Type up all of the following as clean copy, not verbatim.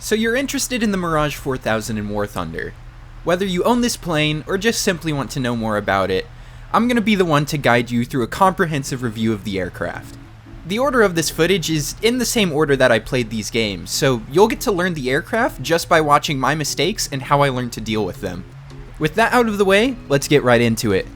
So you're interested in the Mirage 4000 in War Thunder. Whether you own this plane or just simply want to know more about it, I'm going to be the one to guide you through a comprehensive review of the aircraft. The order of this footage is in the same order that I played these games, so you'll get to learn the aircraft just by watching my mistakes and how I learned to deal with them. With that out of the way, let's get right into it.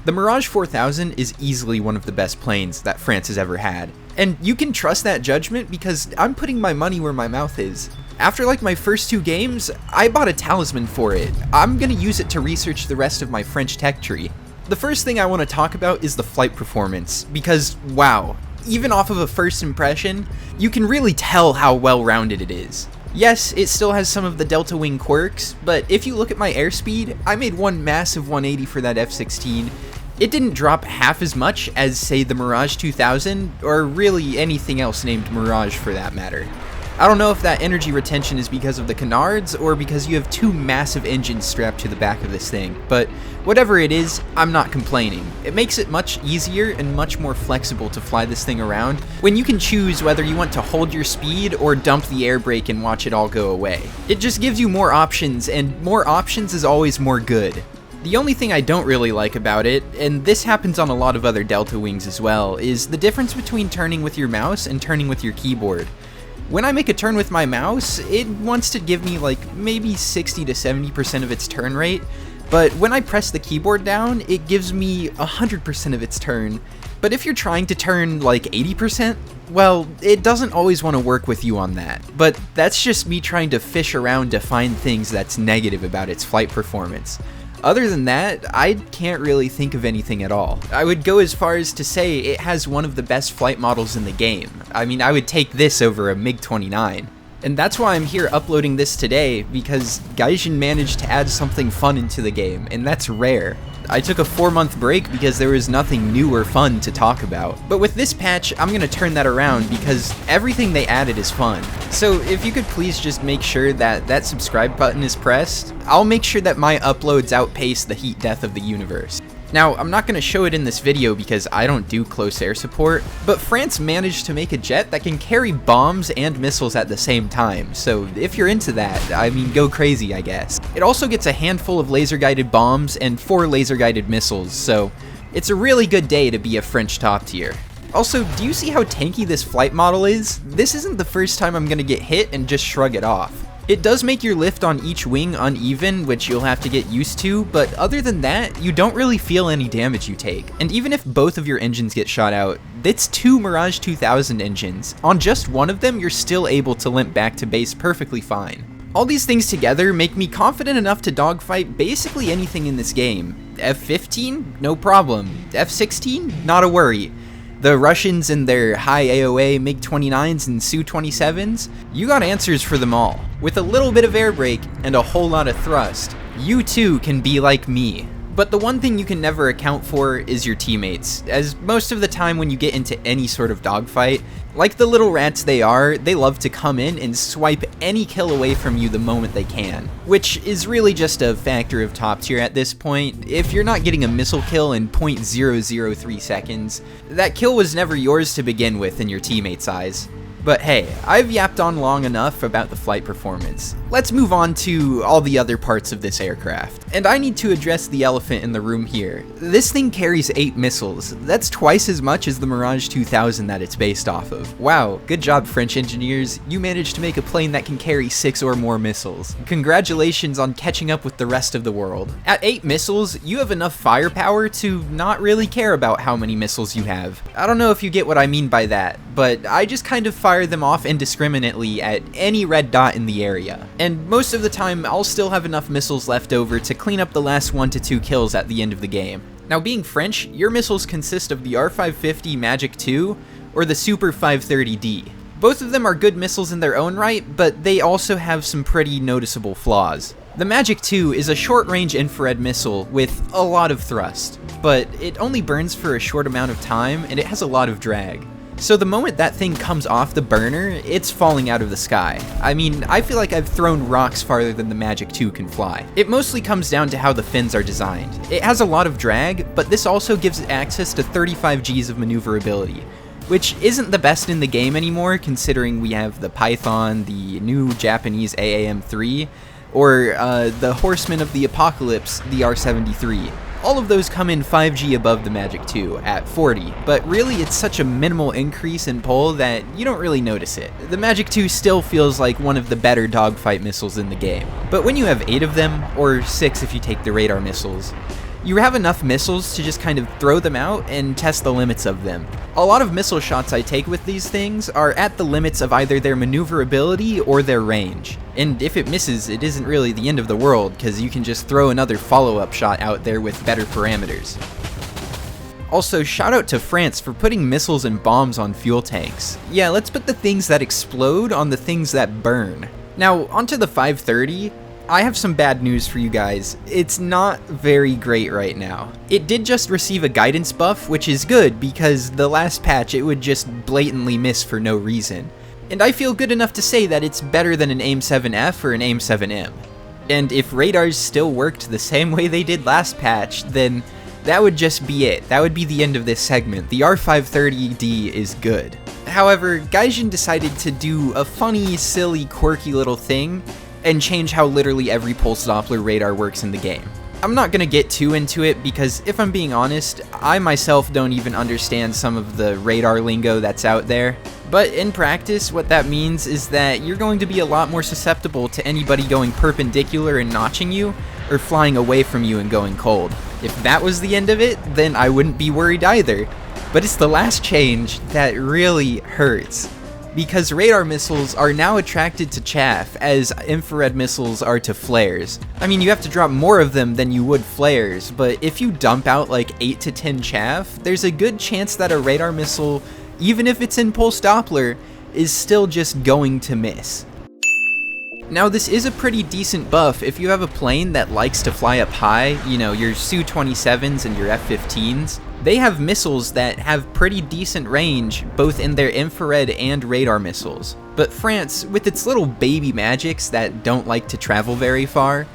The Mirage 4000 is easily one of the best planes that France has ever had, and you can trust that judgment because I'm putting my money where my mouth is. After like my first 2 games, I bought a talisman for it. I'm gonna use it to research the rest of my French tech tree. The first thing I want to talk about is the flight performance, because wow, even off of a first impression, you can really tell how well-rounded it is. Yes, it still has some of the Delta Wing quirks, but if you look at my airspeed, I made one massive 180 for that F-16. It didn't drop half as much as, say, the Mirage 2000, or really anything else named Mirage for that matter. I don't know if that energy retention is because of the canards, or because you have 2 massive engines strapped to the back of this thing, but whatever it is, I'm not complaining. It makes it much easier and much more flexible to fly this thing around when you can choose whether you want to hold your speed or dump the air brake and watch it all go away. It just gives you more options, and more options is always more good. The only thing I don't really like about it, and this happens on a lot of other Delta Wings as well, is the difference between turning with your mouse and turning with your keyboard. When I make a turn with my mouse, it wants to give me like maybe 60 to 70% of its turn rate, but when I press the keyboard down, it gives me 100% of its turn. But if you're trying to turn like 80%, well, it doesn't always want to work with you on that. But that's just me trying to fish around to find things that's negative about its flight performance. Other than that, I can't really think of anything at all. I would go as far as to say it has one of the best flight models in the game. I mean, I would take this over a MiG-29. And that's why I'm here uploading this today, because Gaijin managed to add something fun into the game, and that's rare. I took a 4-month break because there was nothing new or fun to talk about. But with this patch, I'm gonna turn that around because everything they added is fun. So if you could please just make sure that that subscribe button is pressed, I'll make sure that my uploads outpace the heat death of the universe. Now, I'm not going to show it in this video because I don't do close air support, but France managed to make a jet that can carry bombs and missiles at the same time, so if you're into that, I mean, go crazy, I guess. It also gets a handful of laser-guided bombs and 4 laser-guided missiles, so it's a really good day to be a French top tier. Also, do you see how tanky this flight model is? This isn't the first time I'm going to get hit and just shrug it off. It does make your lift on each wing uneven, which you'll have to get used to, but other than that, you don't really feel any damage you take. And even if both of your engines get shot out, it's 2 Mirage 2000 engines. On just one of them, you're still able to limp back to base perfectly fine. All these things together make me confident enough to dogfight basically anything in this game. F-15? No problem. F-16? Not a worry. The Russians and their high AOA MiG-29s and Su-27s, you got answers for them all. With a little bit of air brake and a whole lot of thrust, you too can be like me. But the one thing you can never account for is your teammates, as most of the time when you get into any sort of dogfight, like the little rats they are, they love to come in and swipe any kill away from you the moment they can. Which is really just a factor of top tier at this point. If you're not getting a missile kill in 0.003 seconds, that kill was never yours to begin with in your teammates' eyes. But hey, I've yapped on long enough about the flight performance. Let's move on to all the other parts of this aircraft. And I need to address the elephant in the room here. This thing carries 8 missiles. That's twice as much as the Mirage 2000 that it's based off of. Wow, good job French engineers. You managed to make a plane that can carry 6 or more missiles. Congratulations on catching up with the rest of the world. At 8 missiles, you have enough firepower to not really care about how many missiles you have. I don't know if you get what I mean by that, but I just kind of fire them off indiscriminately at any red dot in the area. And most of the time, I'll still have enough missiles left over to clean up the last 1 to 2 kills at the end of the game. Now being French, your missiles consist of the R550 Magic II or the Super 530D. Both of them are good missiles in their own right, but they also have some pretty noticeable flaws. The Magic II is a short-range infrared missile with a lot of thrust, but it only burns for a short amount of time and it has a lot of drag. So the moment that thing comes off the burner, it's falling out of the sky. I mean, I feel like I've thrown rocks farther than the Magic II can fly. It mostly comes down to how the fins are designed. It has a lot of drag, but this also gives it access to 35 Gs of maneuverability. which isn't the best in the game anymore considering we have the Python, the new Japanese AAM-3, or the Horsemen of the Apocalypse, the R73. All of those come in 5G above the Magic 2 at 40, but really it's such a minimal increase in pull that you don't really notice it. The Magic 2 still feels like one of the better dogfight missiles in the game. But when you have 8 of them, or 6 if you take the radar missiles, you have enough missiles to just kind of throw them out and test the limits of them. A lot of missile shots I take with these things are at the limits of either their maneuverability or their range. And if it misses, it isn't really the end of the world, because you can just throw another follow-up shot out there with better parameters. Also, shout out to France for putting missiles and bombs on fuel tanks. Yeah, let's put the things that explode on the things that burn. Now, onto the 530. I have some bad news for you guys. It's not very great right now. It did just receive a guidance buff, which is good because the last patch it would just blatantly miss for no reason. And I feel good enough to say that it's better than an AIM-7F or an AIM-7M. And if radars still worked the same way they did last patch, then that would just be it. That would be the end of this segment. The R530D is good. However, Gaijin decided to do a funny, silly, quirky little thing and change how literally every pulse Doppler radar works in the game. I'm not gonna get too into it because if I'm being honest, I myself don't even understand some of the radar lingo that's out there. But in practice, what that means is that you're going to be a lot more susceptible to anybody going perpendicular and notching you, or flying away from you and going cold. If that was the end of it, then I wouldn't be worried either. But it's the last change that really hurts. Because radar missiles are now attracted to chaff as infrared missiles are to flares. I mean, you have to drop more of them than you would flares, but if you dump out like 8 to 10 chaff, there's a good chance that a radar missile, even if it's in pulse Doppler, is still just going to miss. Now this is a pretty decent buff if you have a plane that likes to fly up high, you know, your Su-27s and your F-15s. They have missiles that have pretty decent range, both in their infrared and radar missiles. But France, with its little baby magics that don't like to travel very far,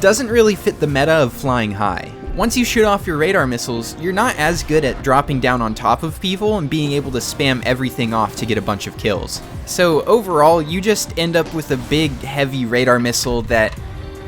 doesn't really fit the meta of flying high. Once you shoot off your radar missiles, you're not as good at dropping down on top of people and being able to spam everything off to get a bunch of kills. So overall, you just end up with a big, heavy radar missile that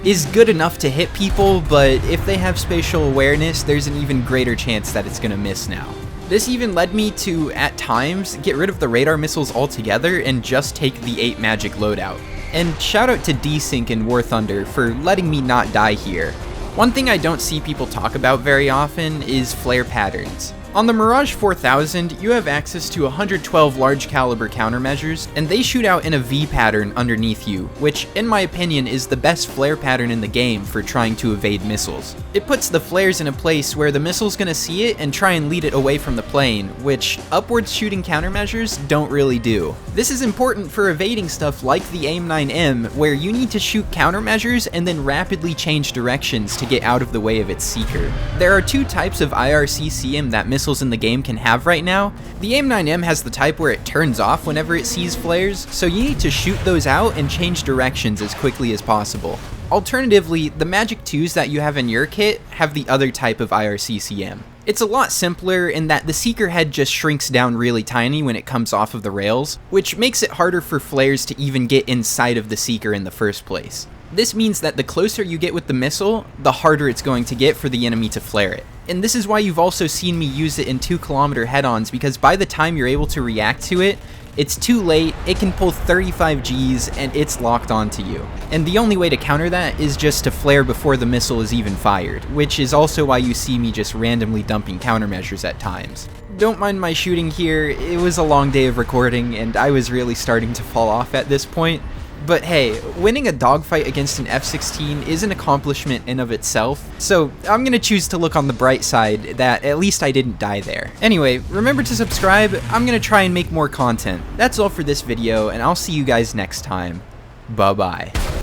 is good enough to hit people, but if they have spatial awareness, there's an even greater chance that it's gonna miss now. This even led me to, at times, get rid of the radar missiles altogether and just take the 8 magic loadout. And shout out to Desync and War Thunder for letting me not die here. One thing I don't see people talk about very often is flare patterns. On the Mirage 4000, you have access to 112 large caliber countermeasures, and they shoot out in a V pattern underneath you, which in my opinion is the best flare pattern in the game for trying to evade missiles. It puts the flares in a place where the missile's gonna see it and try and lead it away from the plane, which upwards shooting countermeasures don't really do. This is important for evading stuff like the AIM-9M, where you need to shoot countermeasures and then rapidly change directions to get out of the way of its seeker. There are 2 types of IRCCM that missiles in the game can have right now. The AIM-9M has the type where it turns off whenever it sees flares, so you need to shoot those out and change directions as quickly as possible. Alternatively, the Magic 2s that you have in your kit have the other type of IRCCM. It's a lot simpler in that the seeker head just shrinks down really tiny when it comes off of the rails, which makes it harder for flares to even get inside of the seeker in the first place. This means that the closer you get with the missile, the harder it's going to get for the enemy to flare it. And this is why you've also seen me use it in 2-kilometer head-ons, because by the time you're able to react to it, it's too late, it can pull 35 Gs, and it's locked onto you. And the only way to counter that is just to flare before the missile is even fired, which is also why you see me just randomly dumping countermeasures at times. Don't mind my shooting here, it was a long day of recording, and I was really starting to fall off at this point. But hey, winning a dogfight against an F-16 is an accomplishment in of itself, so I'm gonna choose to look on the bright side that at least I didn't die there. Anyway, remember to subscribe, I'm gonna try and make more content. That's all for this video, and I'll see you guys next time. Bye-bye.